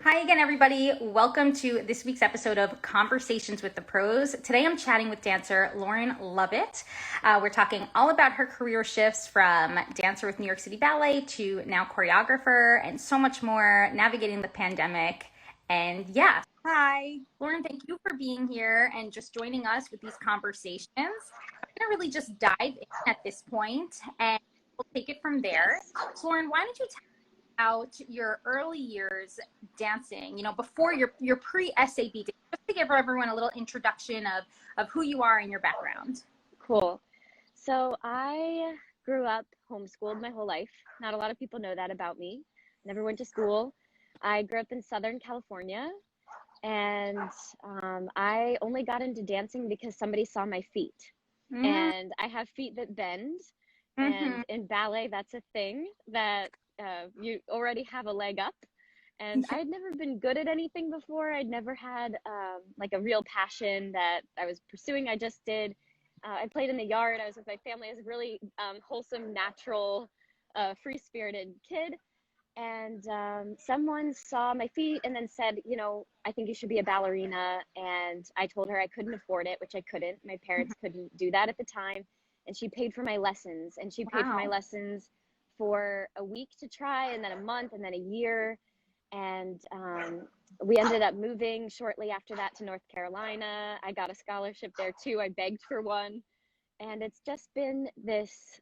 Hi again, everybody. Welcome to this week's episode of Conversations with the Pros. Today I'm chatting with dancer Lauren Lovette. We're talking all about her career shifts from dancer with New York City Ballet to now choreographer and so much more, navigating the pandemic. And yeah, hi, Lauren, thank you for being here and just joining us with these conversations. I'm going to really just dive in at this point and we'll take it from there. So, Lauren, why don't you tell out your early years dancing, before your pre-SAB days, just to give everyone a little introduction of who you are and your background. Cool. So I grew up homeschooled my whole life. Not a lot of people know that about me. Never went to school. I grew up in Southern California, and I only got into dancing because somebody saw my feet. Mm-hmm. And I have feet that bend. And in ballet, that's a thing that you already have a leg up. And I'd never been good at anything before. I'd never had like a real passion that I was pursuing. I just did. I played in the yard. I was with my family. I was a really wholesome, natural, free-spirited kid. And someone saw my feet and then said, I think you should be a ballerina. And I told her I couldn't afford it, which I couldn't. My parents couldn't do that at the time. And she paid for my lessons. And she paid for my lessons for a week to try, and then a month, and then a year. And we ended up moving shortly after that to North Carolina. I got a scholarship there too. I begged for one. And it's just been this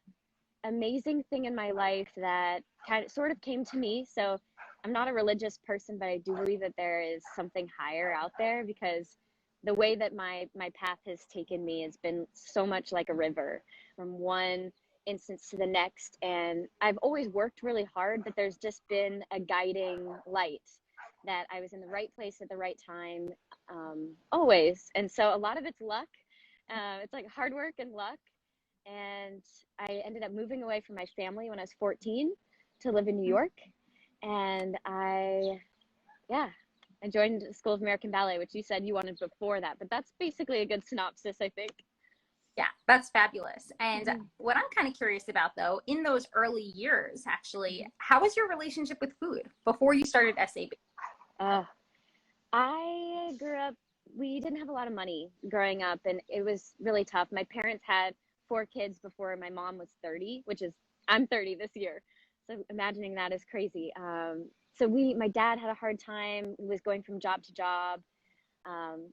amazing thing in my life that sort of came to me. So I'm not a religious person, but I do believe that there is something higher out there, because the way that my path has taken me has been so much like a river from one instance to the next. And I've always worked really hard, but there's just been a guiding light that I was in the right place at the right time, always. And so a lot of it's luck. It's like hard work and luck. And I ended up moving away from my family when I was 14 to live in New York. And I joined the School of American Ballet, which you said you wanted before that, but that's basically a good synopsis, I think. Yeah, that's fabulous. And what I'm kind of curious about, though, in those early years, actually, how was your relationship with food before you started SAB? I grew up, we didn't have a lot of money growing up, and it was really tough. My parents had 4 kids before my mom was 30, I'm 30 this year. So imagining that is crazy. So my dad had a hard time, was going from job to job.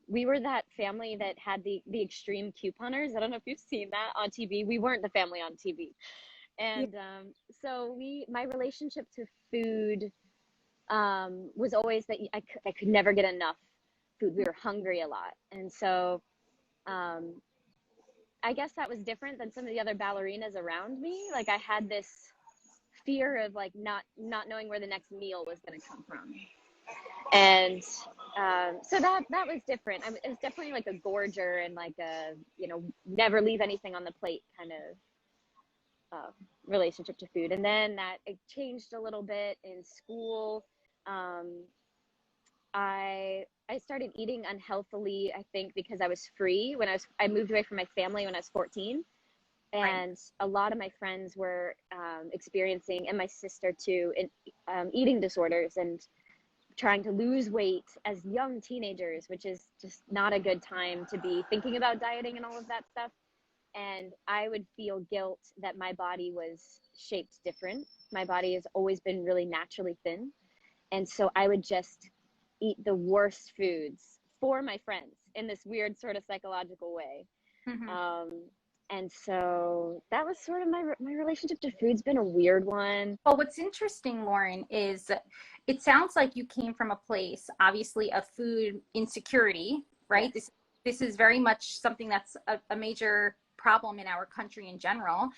We were that family that had the extreme couponers. I don't know if you've seen that on TV. We weren't the family on TV. And so my relationship to food was always that I could never get enough food. We were hungry a lot. And so I guess that was different than some of the other ballerinas around me. Like I had this fear of like not knowing where the next meal was going to come from. And so that was different. It was definitely like a gorger and like a, never leave anything on the plate kind of relationship to food. And then it changed a little bit in school. I started eating unhealthily, I think, because I was free I moved away from my family when I was 14. And a lot of my friends were experiencing, and my sister too, eating disorders and trying to lose weight as young teenagers, which is just not a good time to be thinking about dieting and all of that stuff. And I would feel guilt that my body was shaped different. My body has always been really naturally thin. And so I would just eat the worst foods for my friends in this weird sort of psychological way. And so that was sort of my relationship to food's been a weird one. Well, what's interesting, Lauren, is it sounds like you came from a place, obviously, of food insecurity, right? Yes. This is very much something that's a major problem in our country in general.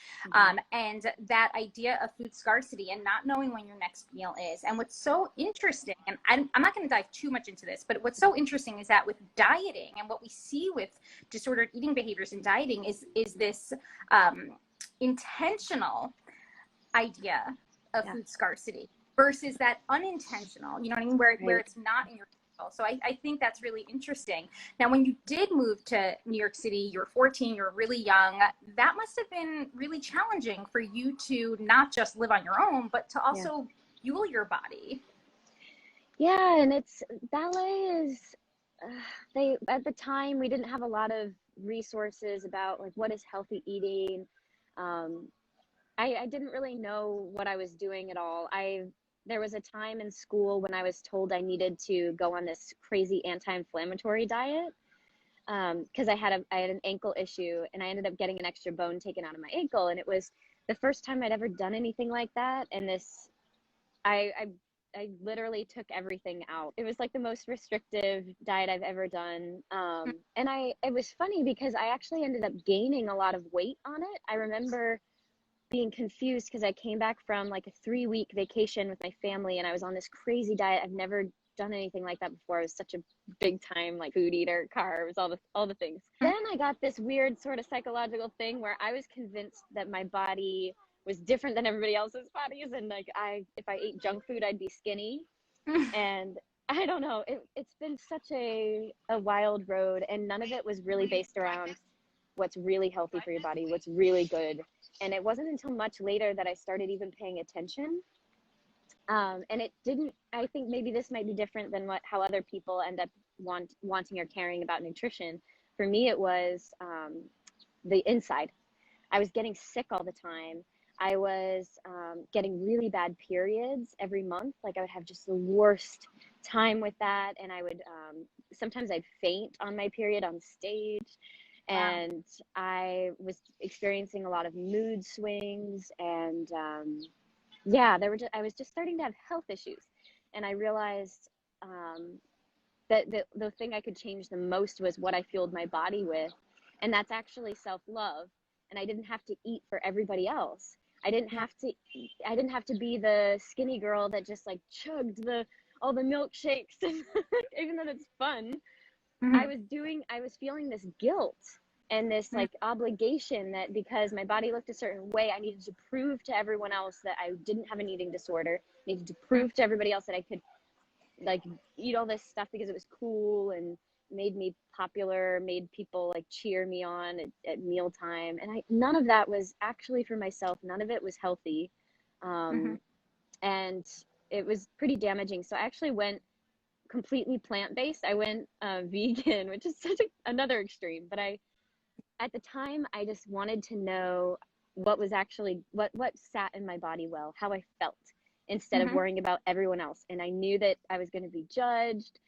And that idea of food scarcity and not knowing when your next meal is. And what's so interesting, and I'm not going to dive too much into this, but what's so interesting is that with dieting and what we see with disordered eating behaviors in dieting is this intentional idea of food scarcity versus that unintentional, you know what I mean, where it's not in your control. So I think that's really interesting. Now, when you did move to New York City, you were 14, you were really young. That must have been really challenging for you to not just live on your own, but to also fuel your body. Yeah, and it's ballet is they at the time we didn't have a lot of resources about like what is healthy eating. Um, I didn't really know what I was doing at all. There was a time in school when I was told I needed to go on this crazy anti-inflammatory diet because I had an ankle issue and I ended up getting an extra bone taken out of my ankle, and it was the first time I'd ever done anything like that. And I I I literally took everything out. It was like the most restrictive diet I've ever done. And it was funny because I actually ended up gaining a lot of weight on it. I remember being confused because I came back from like a 3-week vacation with my family and I was on this crazy diet. I've never done anything like that before. I was such a big time like food eater, carbs, all the things. Then I got this weird sort of psychological thing where I was convinced that my body was different than everybody else's bodies, and like if I ate junk food I'd be skinny. And I don't know, it's been such a wild road, and none of it was really based around what's really healthy for your body, what's really good. And it wasn't until much later that I started even paying attention. And it didn't, I think maybe this might be different than how other people end up wanting or caring about nutrition. For me, it was the inside. I was getting sick all the time. I was getting really bad periods every month. Like I would have just the worst time with that. And I would, sometimes I'd faint on my period on stage. Wow. And I was experiencing a lot of mood swings, and yeah, I was just starting to have health issues, and I realized that the thing I could change the most was what I fueled my body with, and that's actually self-love. And I didn't have to eat for everybody else. Yeah. I didn't have to be the skinny girl that just like chugged all the milkshakes, even though it's fun. Mhm. I was feeling this guilt and this Mhm. like obligation that because my body looked a certain way, I needed to prove to everyone else that I didn't have an eating disorder. I needed to prove to everybody else that I could like eat all this stuff because it was cool and made me popular, made people like cheer me on at mealtime. And none of that was actually for myself. None of it was healthy. Mhm. Um, and it was pretty damaging. So I actually went completely plant-based. I went vegan, which is another extreme. But at the time, I just wanted to know what was actually what sat in my body well, how I felt, instead of Mhm. worrying about everyone else. And I knew that I was going to be judged,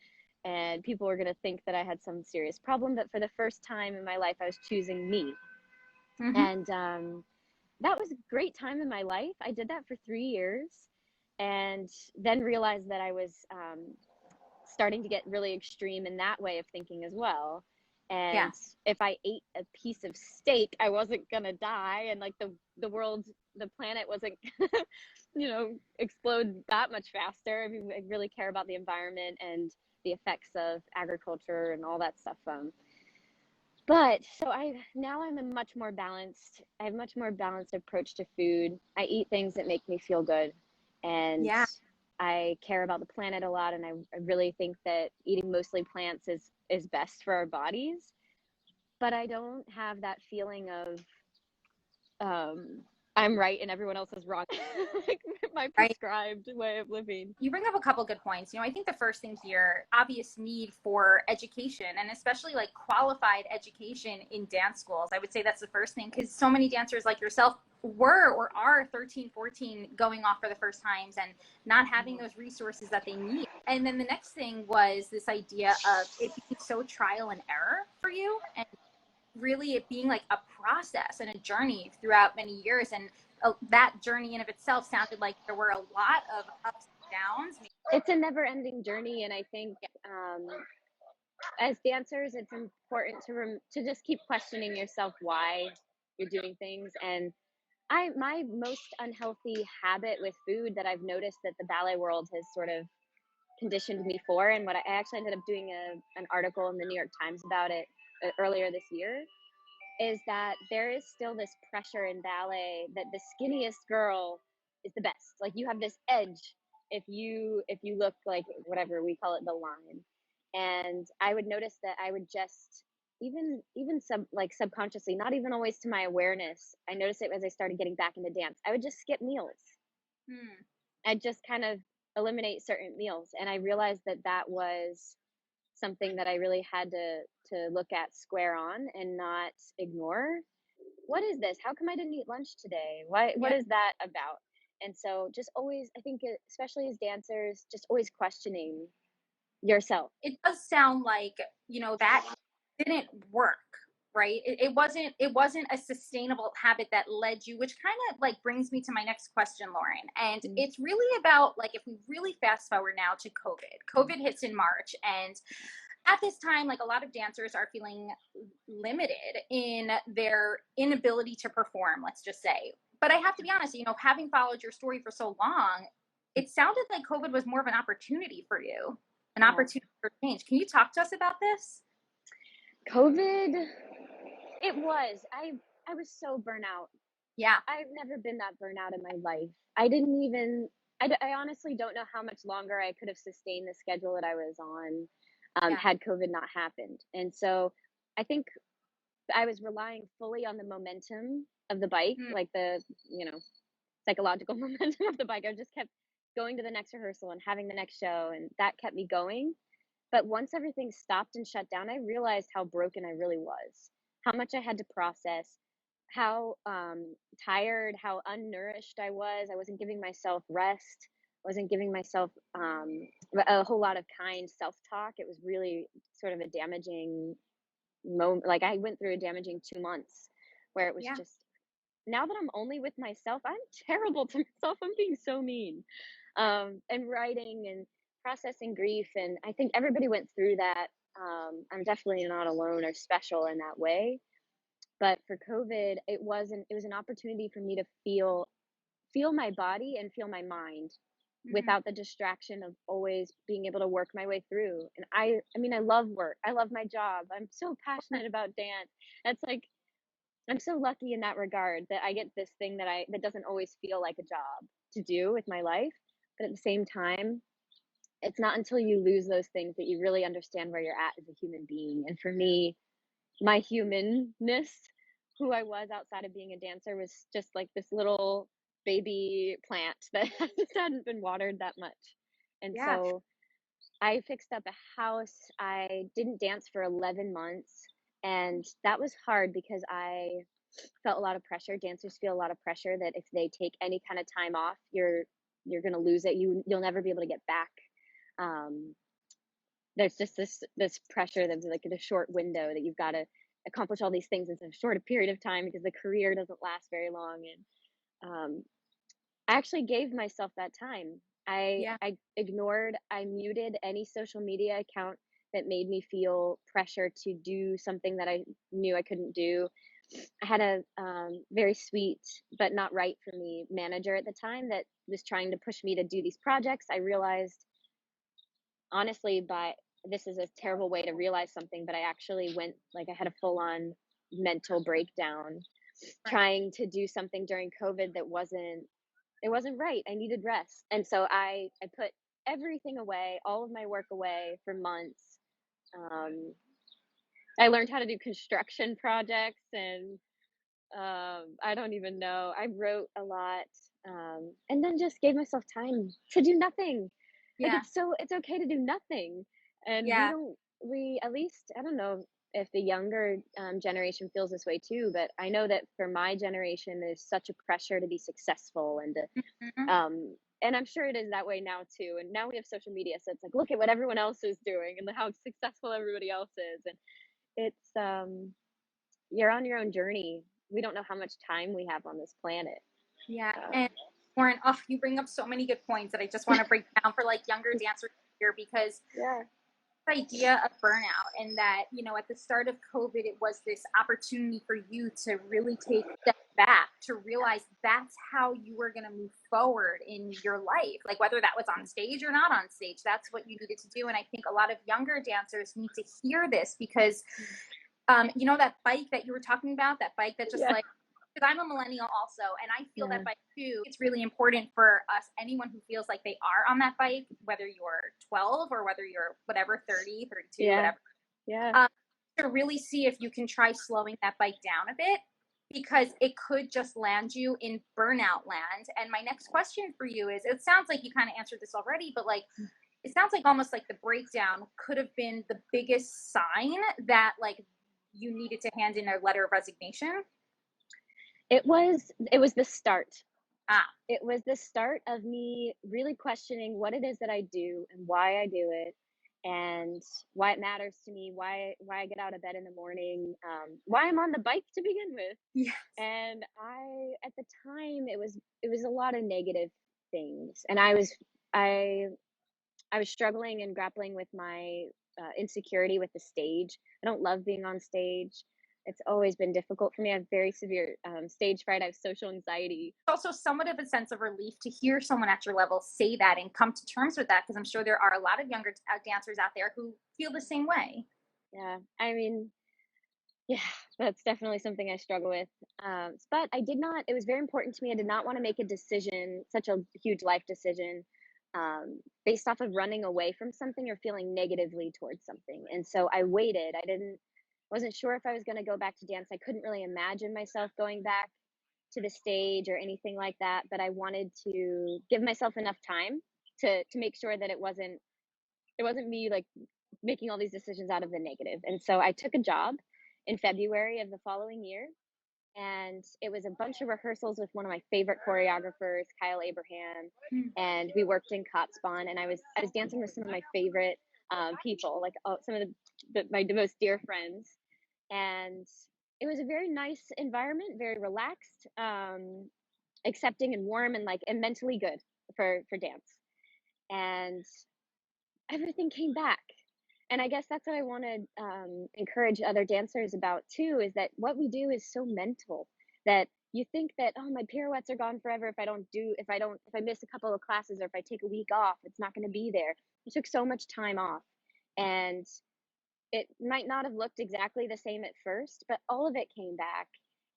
and people were going to think that I had some serious problem. But for the first time in my life, I was choosing me, Mhm. and that was a great time in my life. I did that for 3 years, and then realized that I was starting to get really extreme in that way of thinking as well. Yeah. And if I ate a piece of steak, I wasn't gonna die, and like the planet wasn't, explode that much faster. I mean, I really care about the environment and the effects of agriculture and all that stuff. But so I'm a much more balanced. I have a much more balanced approach to food. I eat things that make me feel good, and Yeah. I care about the planet a lot. And I really think that eating mostly plants is best for our bodies. But I don't have that feeling of um, I'm right and everyone else is wrong, like my Right. prescribed way of living. You bring up a couple good points. I think the first thing here, obvious need for education, and especially like qualified education in dance schools. I would say that's the first thing, because so many dancers like yourself were or are 13, 14, going off for the first times and not having those resources that they need. And then the next thing was this idea of it being so trial and error for you, and really it being like a process and a journey throughout many years. And that journey in of itself sounded like there were a lot of ups and downs. It's a never ending journey. And I think as dancers, it's important to just keep questioning yourself why you're doing things. And my most unhealthy habit with food that I've noticed that the ballet world has sort of conditioned me for, and what I actually ended up doing an article in the New York Times about it earlier this year, is that there is still this pressure in ballet that the skinniest girl is the best. Like you have this edge if you look like whatever we call it, the line. And I would notice that I would just even subconsciously, not even always to my awareness, I noticed it as I started getting back into dance. I would just skip meals. Hmm. I just kind of eliminate certain meals. And I realized that that was something that I really had to look at square on and not ignore. What is this? How come I didn't eat lunch today? What Yeah. is that about? And so just always, I think, especially as dancers, just always questioning yourself. It does sound like, that didn't work, right? It wasn't a sustainable habit that led you, which kind of like brings me to my next question, Lauren. And Mm. it's really about, like, if we really fast forward now to COVID hits in March, and at this time, like, a lot of dancers are feeling limited in their inability to perform, let's just say. But I have to be honest, having followed your story for so long, it sounded like COVID was more of an opportunity for you, an Yeah. opportunity for change. Can you talk to us about this? COVID, it was. I was so burnout. Yeah. I've never been that burnout in my life. I didn't even, I honestly don't know how much longer I could have sustained the schedule that I was on, Yeah. had COVID not happened. And so I think I was relying fully on the momentum of the bike, Mm. like the, psychological momentum of the bike. I just kept going to the next rehearsal and having the next show, and that kept me going. But once everything stopped and shut down, I realized how broken I really was, how much I had to process, how tired, how unnourished I was. I wasn't giving myself rest. I wasn't giving myself a whole lot of kind self talk. It was really sort of a damaging moment. Like, I went through a damaging 2 months where it was Yeah. just, now that I'm only with myself, I'm terrible to myself. I'm being so mean. And writing and processing grief. And I think everybody went through that. I'm definitely not alone or special in that way. But for COVID, it was an opportunity for me to feel my body and feel my mind Mm-hmm. without the distraction of always being able to work my way through. And I mean, I love work. I love my job. I'm so passionate about dance. That's like, I'm so lucky in that regard that I get this thing that doesn't always feel like a job to do with my life. But at the same time, it's not until you lose those things that you really understand where you're at as a human being. And for me, my humanness, who I was outside of being a dancer, was just like this little baby plant that just hadn't been watered that much. And Yeah. so I fixed up a house. I didn't dance for 11 months. And that was hard because I felt a lot of pressure. Dancers feel a lot of pressure that if they take any kind of time off, you're going to lose it. You'll never be able to get back. Um, there's just this pressure that's like in a short window that you've got to accomplish all these things in a short period of time because the career doesn't last very long. And I actually gave myself that time. Yeah. I muted any social media account that made me feel pressure to do something that I knew I couldn't do. I had a very sweet but not right for me manager at the time that was trying to push me to do these projects. I realized, honestly, by this is a terrible way to realize something, but I actually went, like, I had a full on mental breakdown Right. trying to do something during COVID that wasn't right. I needed rest. And so I put everything away, all of my work away for months. Um, I learned how to do construction projects and I don't even know. I wrote a lot, and then just gave myself time to do nothing. Like, Yeah. it's okay to do nothing, and Yeah. we at least, I don't know if the younger generation feels this way too, but I know that for my generation, there's such a pressure to be successful and Mhm. and I'm sure it is that way now too. And now we have social media, so it's like, look at what everyone else is doing and how successful everybody else is, and it's you're on your own journey. We don't know how much time we have on this planet. Yeah. Um, And Lauren, oh, you bring up so many good points that I just want to break down for, like, younger dancers here, because yeah. the idea of burnout, and that, at the start of COVID, it was this opportunity for you to really take a step back, to realize that's how you were going to move forward in your life. Like, whether that was on stage or not on stage, that's what you needed to do. And I think a lot of younger dancers need to hear this, because that bike that you were talking about, that bike that just, Yeah. like, because I'm a millennial also, and I feel Yeah. that bike too. It's really important for us, anyone who feels like they are on that bike, whether you're 12 or whether you're whatever, 30, 32, Yeah. whatever, Yeah. um, to really see if you can try slowing that bike down a bit. because it could just land you in burnout land. And my next question for you is, it sounds like you kind of answered this already, but like, it sounds like almost like the breakdown could have been the biggest sign that like you needed to hand in a letter of resignation. It was the start. Ah, It was the start of me really questioning what it is that I do and why I do it, and why it matters to me, why I get out of bed in the morning, why I'm on the bike to begin with. yeah. And at the time, it was a lot of negative things, and I was struggling and grappling with my insecurity with the stage. I don't love being on stage. It's always been difficult for me. I have very severe stage fright. I have social anxiety. Also somewhat of a sense of relief to hear someone at your level say that and come to terms with that, because I'm sure there are a lot of younger dancers out there who feel the same way. Yeah, I mean, yeah, that's definitely something I struggle with. But I did not. It was very important to me. I did not want to make a decision, such a huge life decision, based off of running away from something or feeling negatively towards something. And so I waited. Wasn't sure if I was going to go back to dance. I couldn't really imagine myself going back to the stage or anything like that, but I wanted to give myself enough time to make sure that it wasn't me like making all these decisions out of the negative. And so I took a job in February of the following year, and it was a bunch of rehearsals with one of my favorite choreographers, Kyle Abraham, and we worked in Kotzbahn, and I was dancing with some of my favorite people, like some of my most dear friends, and it was a very nice environment, very relaxed, accepting and warm, and like and mentally good for dance. And everything came back. And I guess that's what I want to encourage other dancers about too, is that what we do is so mental, that you think that, oh, my pirouettes are gone forever if I miss a couple of classes, or if I take a week off, it's not going to be there. I took so much time off, and it might not have looked exactly the same at first, but all of it came back.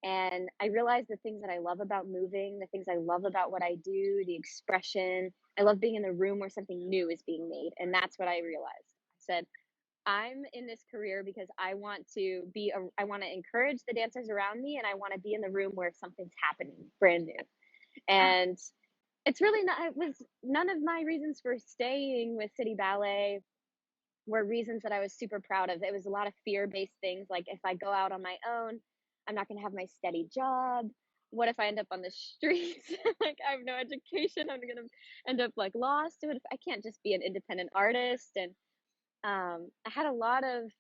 And I realized the things that I love about moving, the things I love about what I do, the expression. I love being in the room where something new is being made. And that's what I realized. I said, I'm in this career because I want to encourage the dancers around me, and I want to be in the room where something's happening brand new. And it was none of my reasons for staying with City Ballet were reasons that I was super proud of. It was a lot of fear-based things, like if I go out on my own, I'm not going to have my steady job. What if I end up on the streets? Like I have no education, I'm going to end up like lost. I can't just be an independent artist. And I had a lot of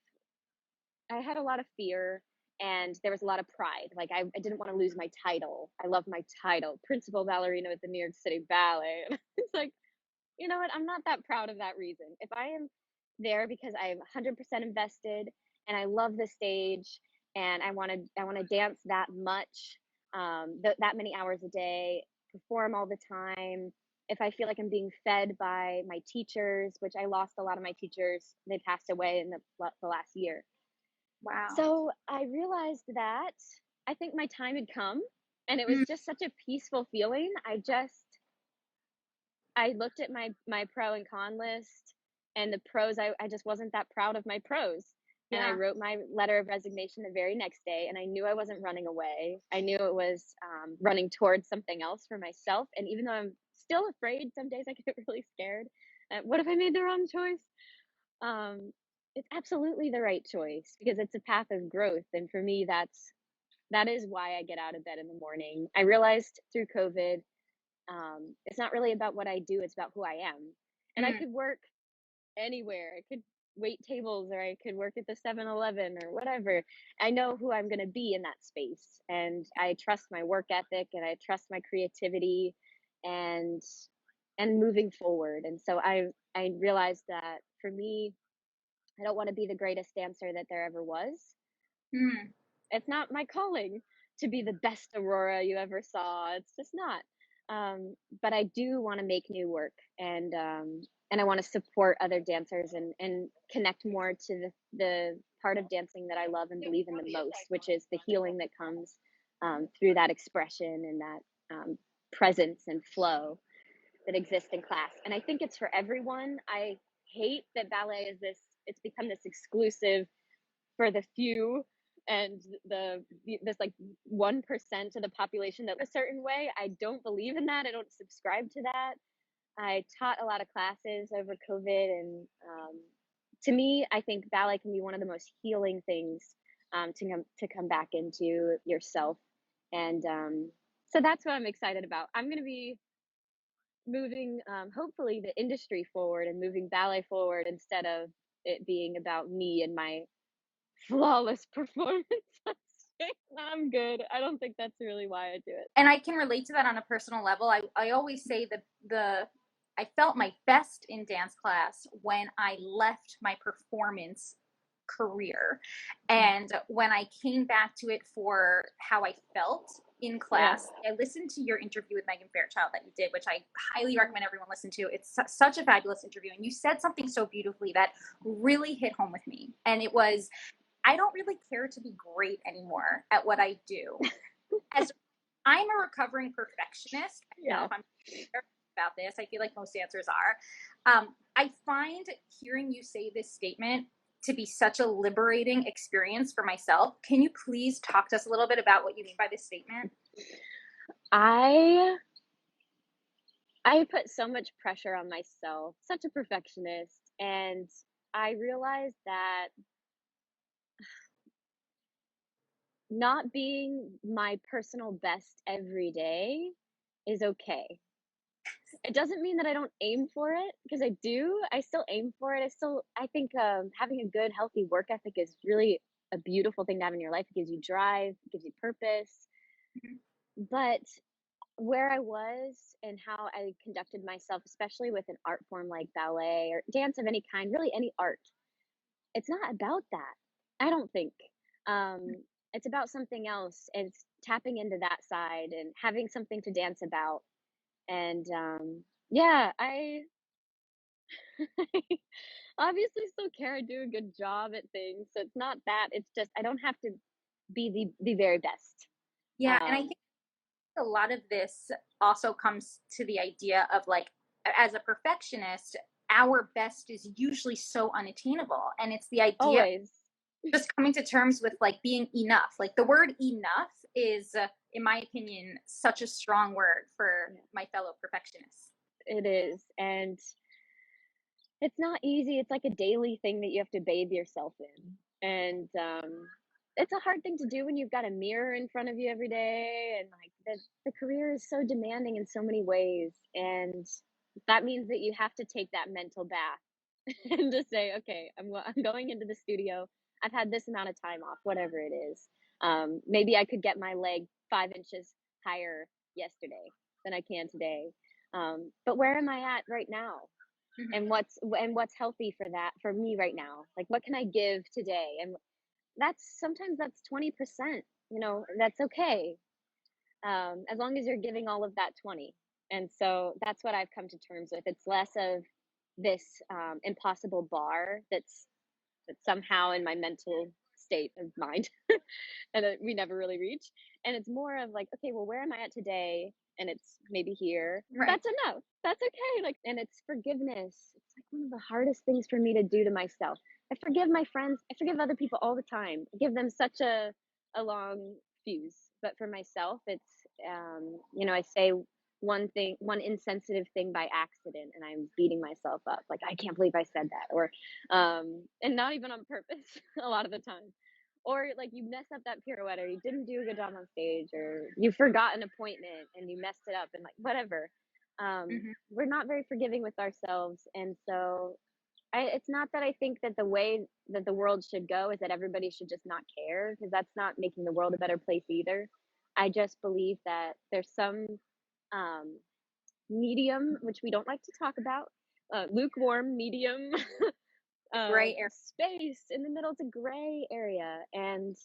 fear, and there was a lot of pride. Like I didn't want to lose my title. I love my title, principal ballerina at the New York City Ballet. And it's like, you know what? I'm not that proud of that reason. If I am there because I'm 100% invested and I love the stage, and I want to dance that much, that many hours a day, perform all the time. If I feel like I'm being fed by my teachers, which I lost a lot of my teachers, they passed away in the last year. Wow. So I realized that I think my time had come, and it was Mm, just such a peaceful feeling. I looked at my pro and con list, and the pros, I just wasn't that proud of my pros. And I yeah. wrote my letter of resignation the very next day, and I knew I wasn't running away. I knew it was running towards something else for myself. And even though I'm still afraid, some days I get really scared. What if I made the wrong choice? Um, it's absolutely the right choice, because it's a path of growth. And for me, that is why I get out of bed in the morning. I realized through COVID, it's not really about what I do, it's about who I am. And I Mm, could work anywhere. I could wait tables, or I could work at the 7-Eleven or whatever. I know who I'm going to be in that space. And I trust my work ethic, and I trust my creativity, and moving forward. And so I realized that for me, I don't want to be the greatest dancer that there ever was. mm. It's not my calling to be the best Aurora you ever saw. It's just not. But I do want to make new work, and I want to support other dancers, and connect more to the part of dancing that I love and believe in the most, which is the healing that comes through that expression, and that presence and flow that exists in class. And I think it's for everyone. I hate that ballet is this, it's become this exclusive for the few, and this like 1% of the population that a certain way. I don't believe in that. I don't subscribe to that. I taught a lot of classes over COVID, and to me, I think ballet can be one of the most healing things to come back into yourself, and so that's what I'm excited about. I'm going to be moving, hopefully, the industry forward and moving ballet forward instead of it being about me and my flawless performance on stage. I'm good. I don't think that's really why I do it. And I can relate to that on a personal level. I always say that I felt my best in dance class when I left my performance career. And when I came back to it for how I felt in class, I listened to your interview with Megan Fairchild that you did, which I highly recommend everyone listen to. It's such a fabulous interview. And you said something so beautifully that really hit home with me. And it was, I don't really care to be great anymore at what I do. As I'm a recovering perfectionist, I don't know if I'm about this. I feel like most dancers are. I find hearing you say this statement to be such a liberating experience for myself. Can you please talk to us a little bit about what you mean by this statement? I put so much pressure on myself, such a perfectionist, and I realized that not being my personal best every day is okay. It doesn't mean that I don't aim for it, because I do. I still aim for it. I think having a good, healthy work ethic is really a beautiful thing to have in your life. It gives you drive, it gives you purpose. But where I was and how I conducted myself, especially with an art form like ballet or dance of any kind, really any art, it's not about that. I don't think. It's about something else. It's tapping into that side and having something to dance about. And yeah, I obviously still care. I do a good job at things. So it's not that. It's just I don't have to be the very best. Yeah, and I think a lot of this also comes to the idea of like, as a perfectionist, our best is usually so unattainable. And it's the idea Always. just coming to terms with like being enough. Like the word enough is, in my opinion, such a strong word for my fellow perfectionists. It is. And it's not easy. It's like a daily thing that you have to bathe yourself in. And it's a hard thing to do when you've got a mirror in front of you every day. And like the career is so demanding in so many ways. And that means that you have to take that mental bath and just say, okay, I'm going into the studio. I've had this amount of time off, whatever it is. Maybe I could get my leg 5 inches higher yesterday than I can today. But where am I at right now? And what's healthy for that for me right now? Like what can I give today? And sometimes that's 20%, that's okay. As long as you're giving all of that 20. And so that's what I've come to terms with. It's less of this impossible bar that's somehow in my mental state of mind and that we never really reach. And it's more of like, okay, well, where am I at today? And it's maybe here. Right. That's enough. That's okay. Like, and it's forgiveness. It's like one of the hardest things for me to do to myself. I forgive my friends. I forgive other people all the time. I give them such a long fuse. But for myself, it's, I say one insensitive thing by accident and I'm beating myself up. Like, I can't believe I said that. Or, and not even on purpose a lot of the time. Or like you mess up that pirouette, or you didn't do a good job on stage, or you forgot an appointment and you messed it up, and like whatever. We're not very forgiving with ourselves, and so it's not that I think that the way that the world should go is that everybody should just not care, because that's not making the world a better place either. I just believe that there's some medium, which we don't like to talk about, lukewarm medium Gray area. space in the middle. It's a gray area, and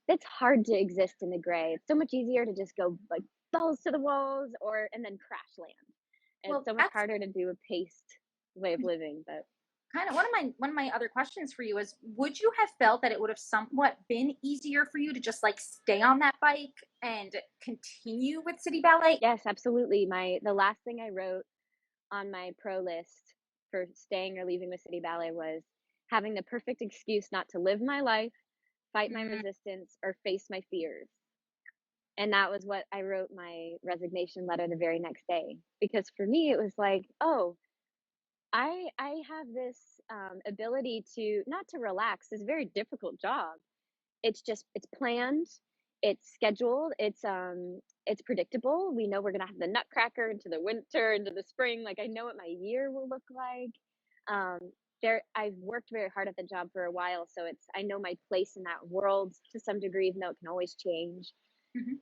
it's hard to exist in the gray. It's so much easier to just go like balls to the walls and then crash land. And Well, it's so much harder to do a paced way of living. But kind of one of my other questions for you is, would you have felt that it would have somewhat been easier for you to just like stay on that bike and continue with City Ballet? yes, absolutely. The last thing I wrote on my pro list for staying or leaving with City Ballet was having the perfect excuse not to live my life, fight my resistance, or face my fears. And that was what I wrote my resignation letter the very next day. Because for me, it was like, oh, I have this ability to not to relax. This very difficult job. It's planned, it's scheduled, it's predictable. We know we're gonna have the nutcracker into the winter, into the spring. Like I know what my year will look like. I've worked very hard at the job for a while, so I know my place in that world to some degree, even though it can always change. Mm-hmm.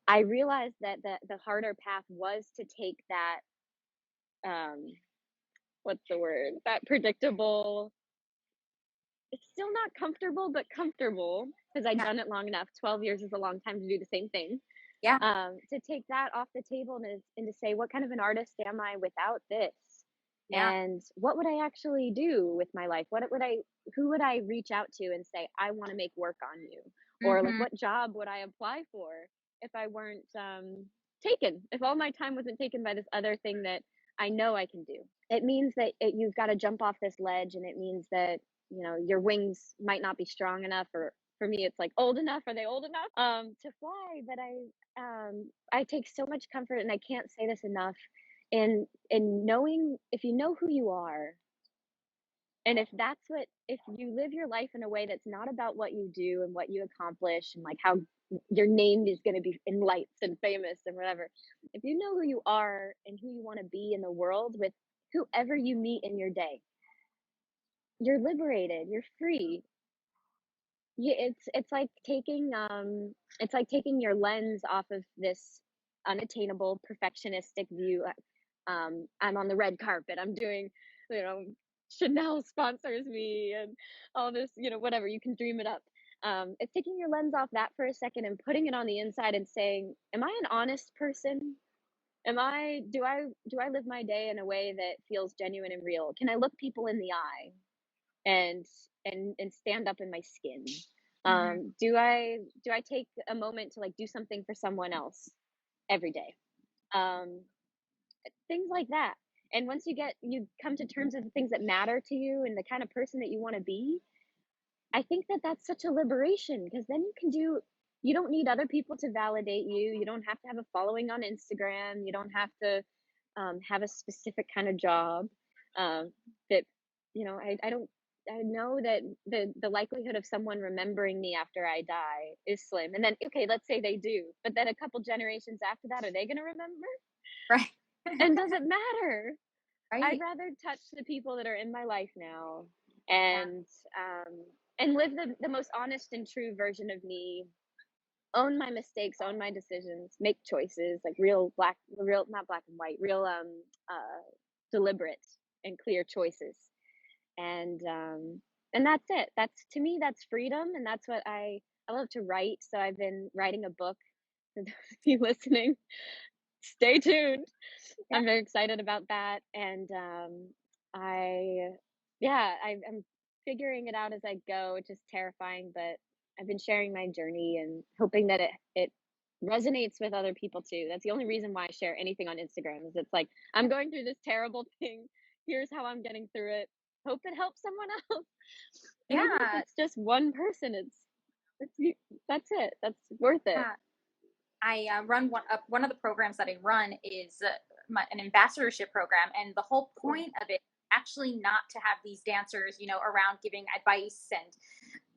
I realized that the harder path was to take that what's the word? That predictable, it's still not comfortable, but comfortable because I'd Yeah. done it long enough. 12 years is a long time to do the same thing. Yeah. To take that off the table and to say, what kind of an artist am I without this? Yeah. And what would I actually do with my life? Who would I reach out to and say, I want to make work on you? Or like, Mm-hmm. what job would I apply for if I weren't taken? If all my time wasn't taken by this other thing that I know I can do? It means that you've got to jump off this ledge, and it means that, your wings might not be strong enough, or for me, it's like old enough. Are they old enough to fly? But I take so much comfort, and I can't say this enough, in knowing, if you know who you are, and if you live your life in a way that's not about what you do and what you accomplish and like how your name is going to be in lights and famous and whatever, if you know who you are and who you want to be in the world with whoever you meet in your day, you're liberated, you're free. Yeah, it's like taking your lens off of this unattainable perfectionistic view. I'm on the red carpet, I'm doing, you know Chanel sponsors me and all this, whatever, you can dream it up. It's taking your lens off that for a second and putting it on the inside and saying, am I an honest person? Do I live my day in a way that feels genuine and real? Can I look people in the eye and and stand up in my skin? Mm-hmm. Do I take a moment to like do something for someone else every day? um Things like that. And once you come to terms with the things that matter to you and the kind of person that you want to be, I think that that's such a liberation, because then you don't need other people to validate you. You don't have to have a following on Instagram. You don't have to have a specific kind of job. That I don't. I know that the likelihood of someone remembering me after I die is slim. And then, okay, let's say they do, but then a couple generations after that, are they going to remember? Right. And does it matter? I'd Right. rather touch the people that are in my life now, Yeah. and live the most honest and true version of me, own my mistakes, own my decisions, make choices, like real, not black and white, real deliberate and clear choices. And that's it. That's, to me, that's freedom, and that's what I love to write. So I've been writing a book. For those of you listening, stay tuned. Yeah. I'm very excited about that. And I yeah, I'm figuring it out as I go, which is terrifying, but I've been sharing my journey and hoping that it resonates with other people too. That's the only reason why I share anything on Instagram, is it's like, I'm going through this terrible thing. Here's how I'm getting through it. Hope it helps someone else. And even if Yeah. it's just one person, that's it. That's worth it. Yeah. I run one of the programs that I run is an ambassadorship program, and the whole Cool. point of it actually not to have these dancers, around giving advice and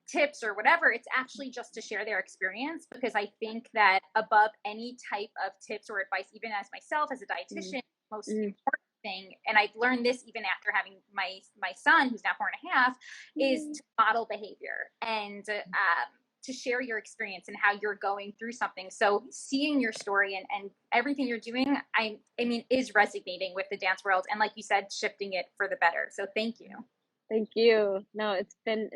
tips or whatever. It's actually just to share their experience, because I think that above any type of tips or advice, even as myself as a Mm. dietitian, most Mm. important thing, and I've learned this even after having my son, who's now 4.5, is Mm. to model behavior and to share your experience and how you're going through something. So seeing your story and everything you're doing, I mean, is resonating with the dance world, and like you said, shifting it for the better. So thank you. Thank you. No, it's a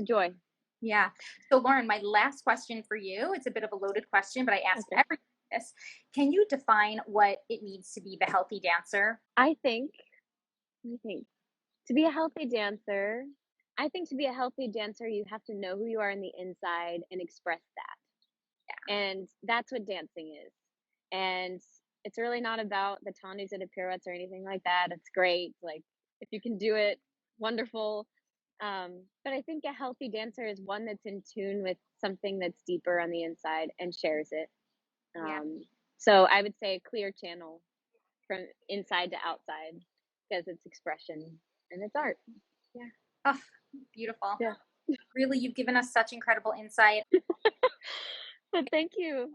joy. Yeah. So Lauren, my last question for you, it's a bit of a loaded question, but I ask Okay. everyone this. Can you define what it means to be the healthy dancer? I think, to be a healthy dancer, you have to know who you are on the inside and express that. And that's what dancing is. And it's really not about the tonus and the pirouettes or anything like that. It's great. Like, if you can do it, wonderful. But I think a healthy dancer is one that's in tune with something that's deeper on the inside and shares it. Yeah. So I would say a clear channel from inside to outside because it's expression and it's art. Yeah. Oh, beautiful. Yeah. Really, you've given us such incredible insight. But thank you.